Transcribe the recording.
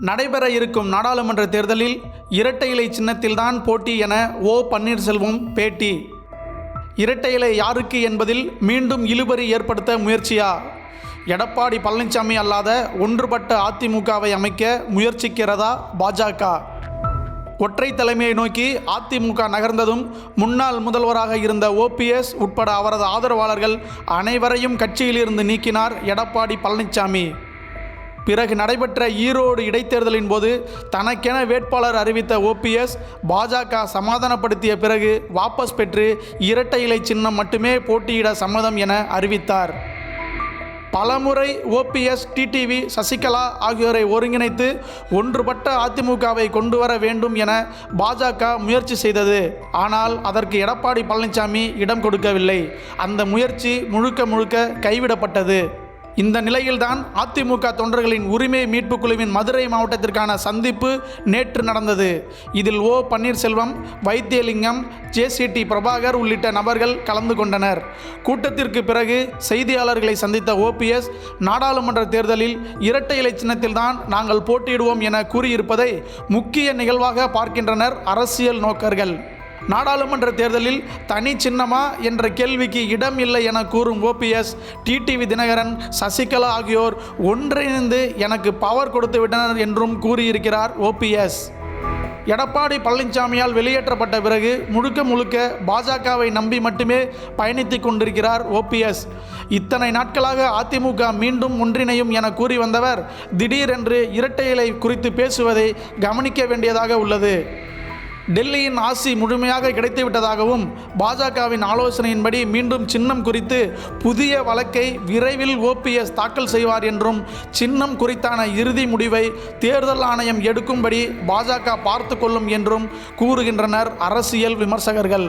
நடைபெற இருக்கும் நாடாளுமன்ற தேர்தலில் இரட்டை இலை சின்னத்தில்தான் போட்டி என ஓ பன்னீர்செல்வம் பேட்டி. இரட்டை இலை யாருக்கு என்பதில் மீண்டும் இழுபறி ஏற்படுத்த முயற்சியா? எடப்பாடி பழனிசாமி அல்லாத ஒன்றுபட்ட அதிமுகவை அமைக்க முயற்சிக்கிறதா பாஜக? ஒற்றை தலைமையை நோக்கி அதிமுக நகர்ந்ததும் முன்னாள் முதல்வராக இருந்த ஓபிஎஸ் உட்பட அவரது ஆதரவாளர்கள் அனைவரையும் கட்சியிலிருந்து நீக்கினார் எடப்பாடி பழனிசாமி. பிறகு நடைபெற்ற ஈரோடு இடைத்தேர்தலின் போது தனக்கென வேட்பாளர் அறிவித்த ஓபிஎஸ் பாஜக சமாதானப்படுத்திய பிறகு வாபஸ் பெற்று இரட்டை இலை சின்னம் மட்டுமே போட்டியிட சம்மதம் என அறிவித்தார். பலமுறை ஓபிஎஸ், டிடிவி, சசிகலா ஆகியோரை ஒருங்கிணைத்து ஒன்றுபட்ட அதிமுகவை கொண்டு வர வேண்டும் என பாஜக முயற்சி செய்தது. ஆனால் அதற்கு எடப்பாடி பழனிசாமி இடம் கொடுக்கவில்லை. அந்த முயற்சி முழுக்க கைவிடப்பட்டது. இந்த நிலையில்தான் அதிமுக தொண்டர்களின் உரிமை மீட்பு குழுவின் மதுரை மாவட்டத்திற்கான சந்திப்பு நேற்று நடந்தது. இதில் ஓ பன்னீர்செல்வம், வைத்தியலிங்கம், ஜேசிடி பிரபாகர் உள்ளிட்ட நபர்கள் கலந்து கொண்டனர். கூட்டத்திற்கு பிறகு செய்தியாளர்களை சந்தித்த ஓபிஎஸ், நாடாளுமன்ற தேர்தலில் இரட்டை இலை சின்னத்தில்தான் நாங்கள் போட்டியிடுவோம் என கூறியிருப்பதை முக்கிய நிகழ்வாக பார்க்கின்றனர் அரசியல் நோக்கர்கள். நாடாளுமன்ற தேர்தலில் தனி சின்னமா என்ற கேள்விக்கு இடம் இல்லை என கூறும் ஓபிஎஸ், டிடிவி தினகரன், சசிகலா ஆகியோர் ஒன்றிணைந்து எனக்கு பவர் கொடுத்து விட்டனர் என்றும் கூறியிருக்கிறார் ஓபிஎஸ். எடப்பாடி பழனிசாமியால் வெளியேற்றப்பட்ட பிறகு முழுக்க பாஜகவை நம்பி மட்டுமே பயணித்து கொண்டிருக்கிறார் ஓபிஎஸ். இத்தனை நாட்களாக அதிமுக மீண்டும் ஒன்றிணையும் என கூறி வந்தவர் திடீரென்று இரட்டை இலை குறித்து பேசுவதை கவனிக்க வேண்டியதாக உள்ளது. டெல்லியின் ஆசி முழுமையாக கிடைத்துவிட்டதாகவும் பாஜகவின் ஆலோசனையின்படி மீண்டும் சின்னம் குறித்து புதிய வழக்கை விரைவில் ஓபிஎஸ் தாக்கல் செய்வார் என்றும் சின்னம் குறித்தான இறுதி முடிவை தேர்தல் ஆணையம் எடுக்கும்படி பாஜக பார்த்து கொள்ளும் என்றும் கூறுகின்றனர் அரசியல் விமர்சகர்கள்.